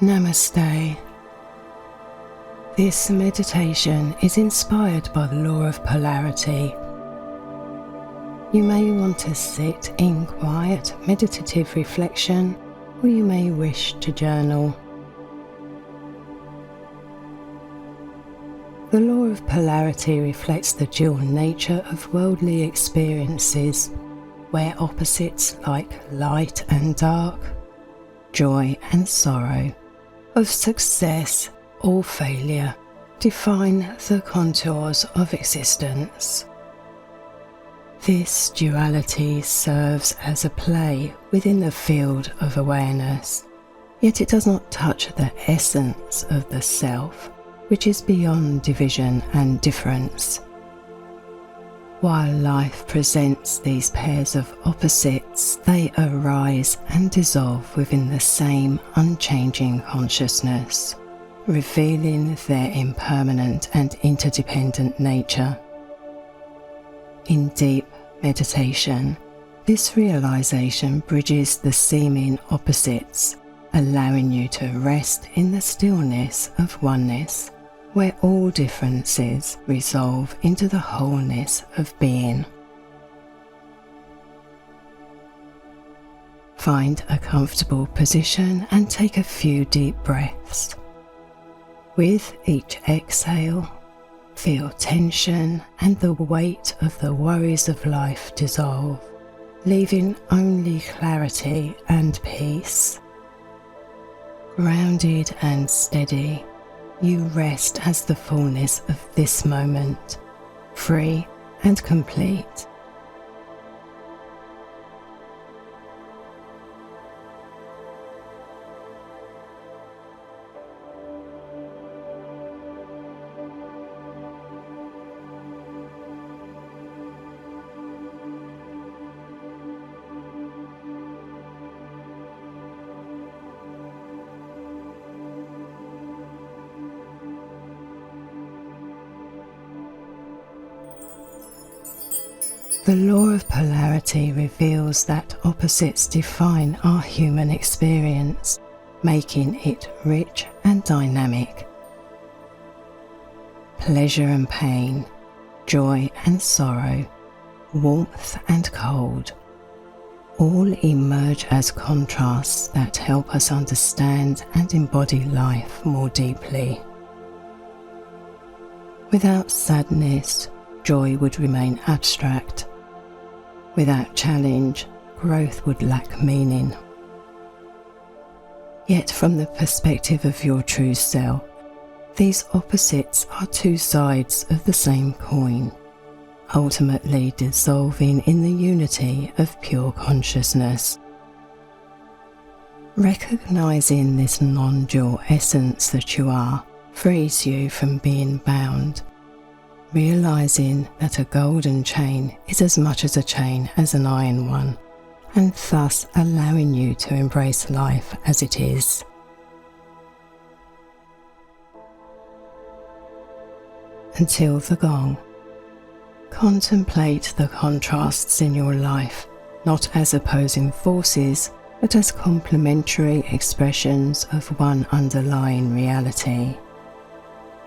Namaste. This meditation is inspired by the Law of Polarity. You may want to sit in quiet, meditative reflection, or you may wish to journal. The Law of Polarity reflects the dual nature of worldly experiences, where opposites like light and dark, joy and sorrow, of success or failure, define the contours of existence. This duality serves as a play within the field of awareness, yet it does not touch the essence of the self, which is beyond division and difference. While life presents these pairs of opposites, they arise and dissolve within the same unchanging consciousness, revealing their impermanent and interdependent nature. In deep meditation, this realization bridges the seeming opposites, allowing you to rest in the stillness of oneness, where all differences resolve into the wholeness of being. Find a comfortable position and take a few deep breaths. With each exhale, feel tension and the weight of the worries of life dissolve, leaving only clarity and peace. Grounded and steady, you rest as the fullness of this moment, free and complete. The Law of Polarity reveals that opposites define our human experience, making it rich and dynamic. Pleasure and pain, joy and sorrow, warmth and cold, all emerge as contrasts that help us understand and embody life more deeply. Without sadness, joy would remain abstract. Without challenge, growth would lack meaning. Yet from the perspective of your true self, these opposites are two sides of the same coin, ultimately dissolving in the unity of pure consciousness. Recognizing this non-dual essence that you are frees you from being bound, realizing that a golden chain is as much as a chain as an iron one, and thus allowing you to embrace life as it is. Until the gong, contemplate the contrasts in your life, not as opposing forces, but as complementary expressions of one underlying reality.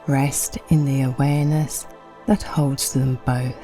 Rest in the awareness that holds them both.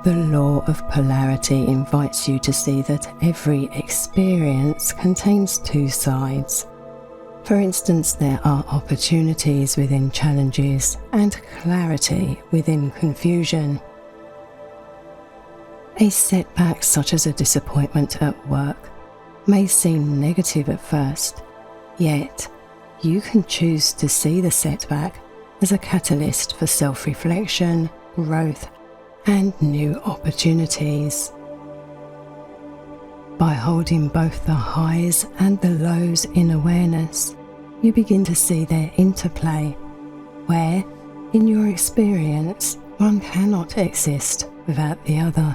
The law of polarity invites you to see that every experience contains two sides. For instance, there are opportunities within challenges and clarity within confusion. A setback such as a disappointment at work may seem negative at first, yet you can choose to see the setback as a catalyst for self-reflection, growth, and new opportunities. By holding both the highs and the lows in awareness, you begin to see their interplay, where, in your experience, one cannot exist without the other.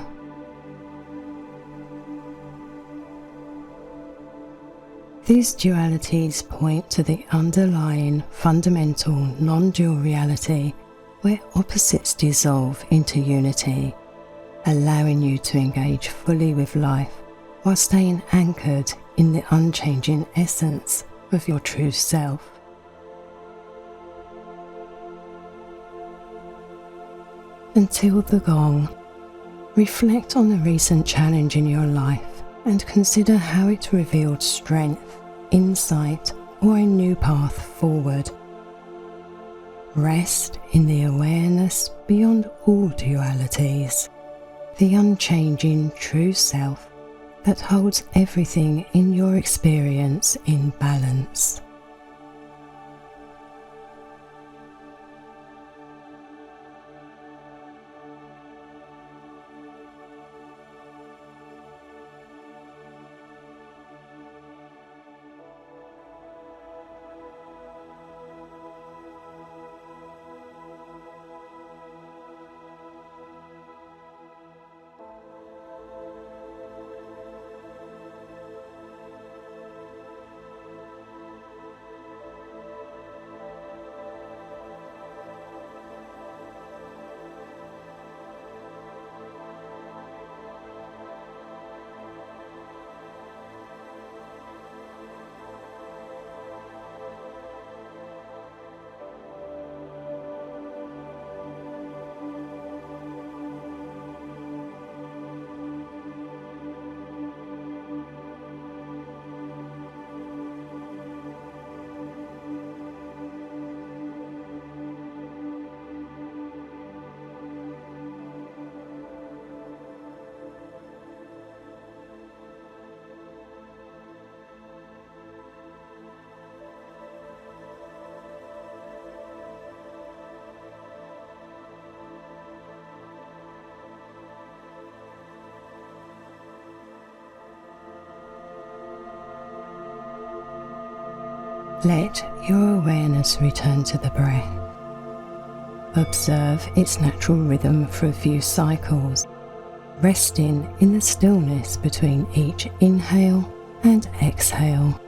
These dualities point to the underlying fundamental non-dual reality where opposites dissolve into unity, allowing you to engage fully with life while staying anchored in the unchanging essence of your true self. Until the gong, reflect on the recent challenge in your life and consider how it revealed strength, insight, or a new path forward. Rest in the awareness beyond all dualities, the unchanging true self that holds everything in your experience in balance. Let your awareness return to the breath. Observe its natural rhythm for a few cycles, resting in the stillness between each inhale and exhale.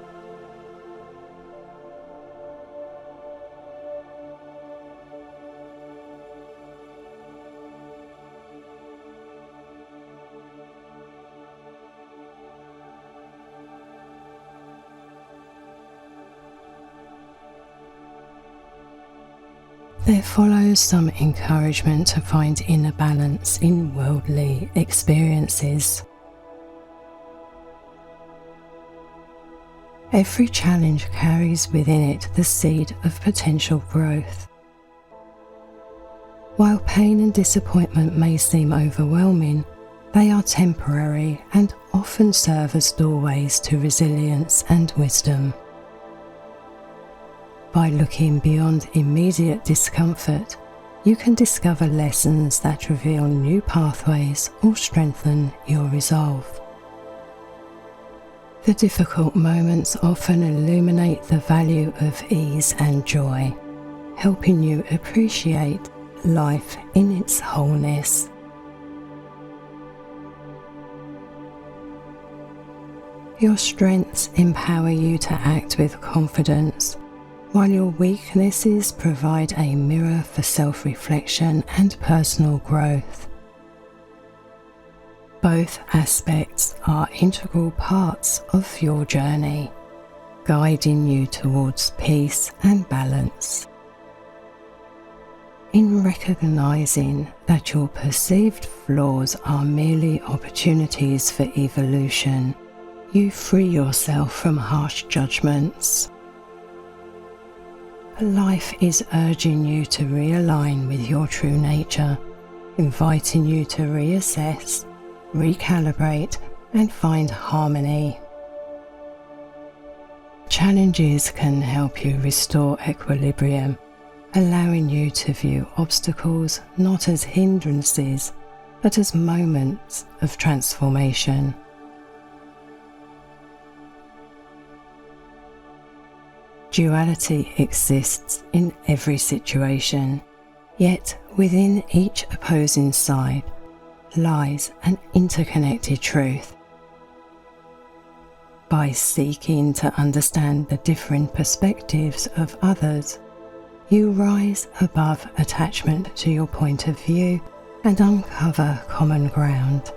There follows some encouragement to find inner balance in worldly experiences. Every challenge carries within it the seed of potential growth. While pain and disappointment may seem overwhelming, they are temporary and often serve as doorways to resilience and wisdom. By looking beyond immediate discomfort, you can discover lessons that reveal new pathways or strengthen your resolve. The difficult moments often illuminate the value of ease and joy, helping you appreciate life in its wholeness. Your strengths empower you to act with confidence, while your weaknesses provide a mirror for self-reflection and personal growth. Both aspects are integral parts of your journey, guiding you towards peace and balance. In recognizing that your perceived flaws are merely opportunities for evolution, you free yourself from harsh judgments. Life is urging you to realign with your true nature, inviting you to reassess, recalibrate, and find harmony. Challenges can help you restore equilibrium, allowing you to view obstacles not as hindrances, but as moments of transformation. Duality exists in every situation, yet within each opposing side lies an interconnected truth. By seeking to understand the differing perspectives of others, you rise above attachment to your point of view and uncover common ground.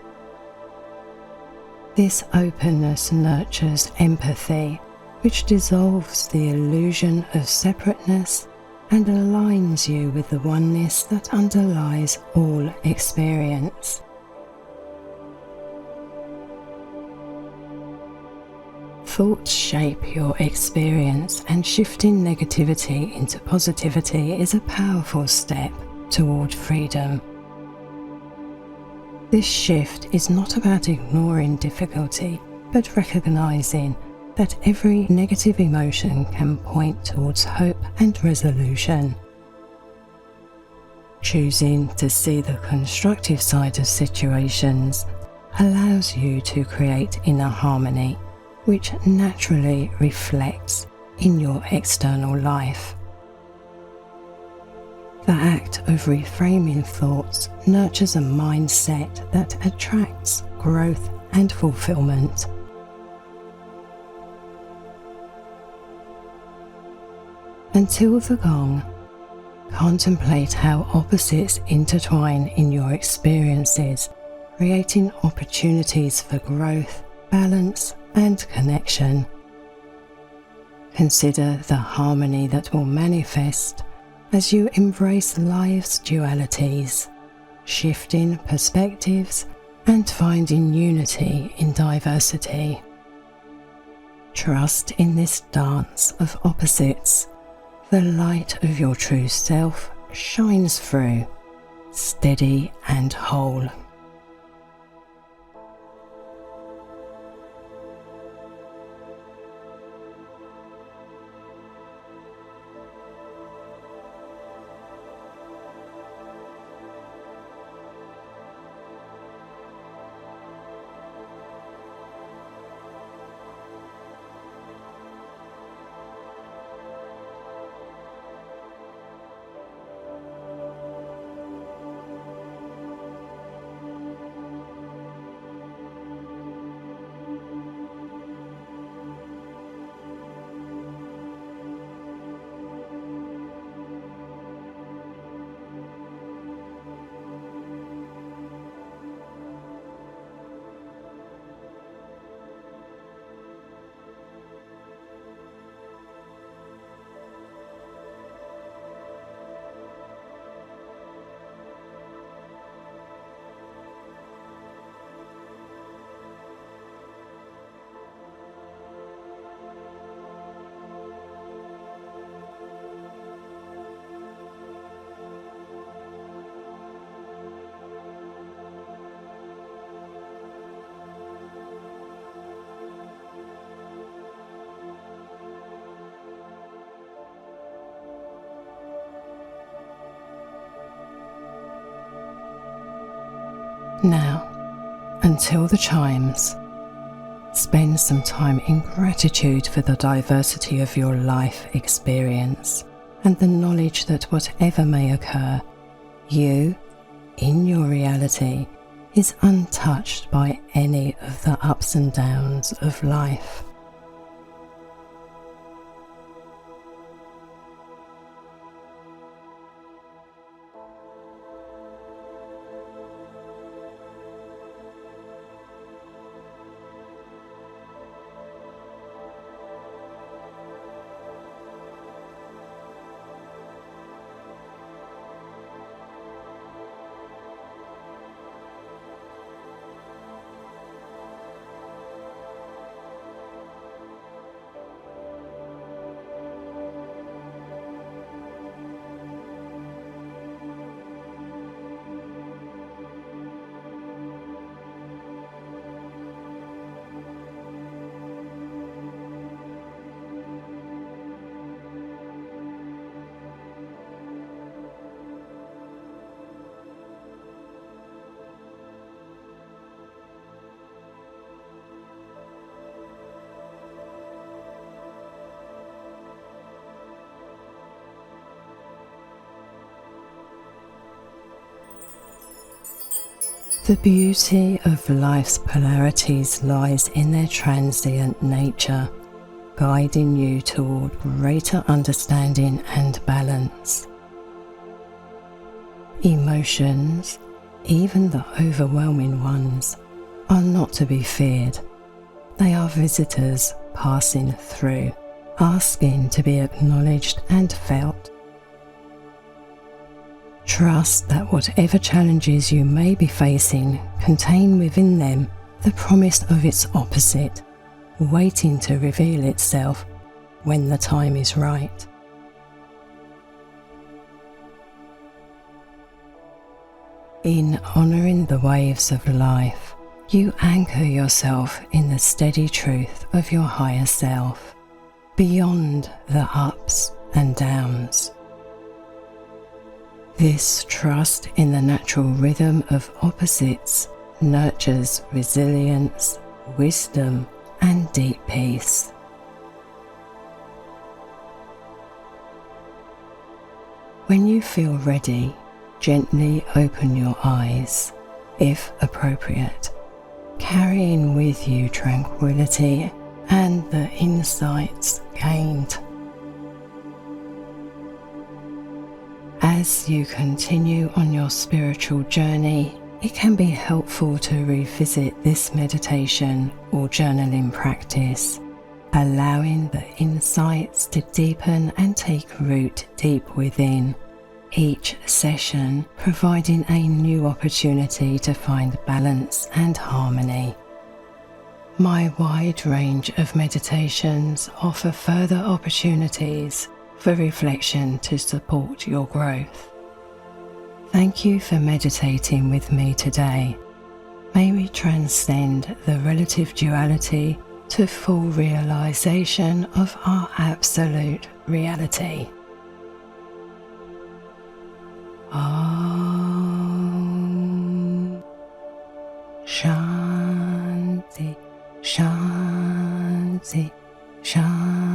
This openness nurtures empathy, which dissolves the illusion of separateness and aligns you with the oneness that underlies all experience. Thoughts shape your experience, and shifting negativity into positivity is a powerful step toward freedom. This shift is not about ignoring difficulty, but recognizing that every negative emotion can point towards hope and resolution. Choosing to see the constructive side of situations allows you to create inner harmony, which naturally reflects in your external life. The act of reframing thoughts nurtures a mindset that attracts growth and fulfillment. Until the gong, contemplate how opposites intertwine in your experiences, creating opportunities for growth, balance, and connection. Consider the harmony that will manifest as you embrace life's dualities, shifting perspectives and finding unity in diversity. Trust in this dance of opposites. The light of your true self shines through, steady and whole. Now, until the chimes, spend some time in gratitude for the diversity of your life experience and the knowledge that whatever may occur, you, in your reality, is untouched by any of the ups and downs of life. The beauty of life's polarities lies in their transient nature, guiding you toward greater understanding and balance. Emotions, even the overwhelming ones, are not to be feared. They are visitors passing through, asking to be acknowledged and felt. Trust that whatever challenges you may be facing contain within them the promise of its opposite, waiting to reveal itself when the time is right. In honouring the waves of life, you anchor yourself in the steady truth of your higher self, beyond the ups and downs. This trust in the natural rhythm of opposites nurtures resilience, wisdom, and deep peace. When you feel ready, gently open your eyes, if appropriate, carrying with you tranquility and the insights gained. As you continue on your spiritual journey, it can be helpful to revisit this meditation or journaling practice, allowing the insights to deepen and take root deep within, each session providing a new opportunity to find balance and harmony. My wide range of meditations offer further opportunities for reflection to support your growth. Thank you for meditating with me today. May we transcend the relative duality to full realization of our absolute reality. Om Shanti, Shanti, Shanti.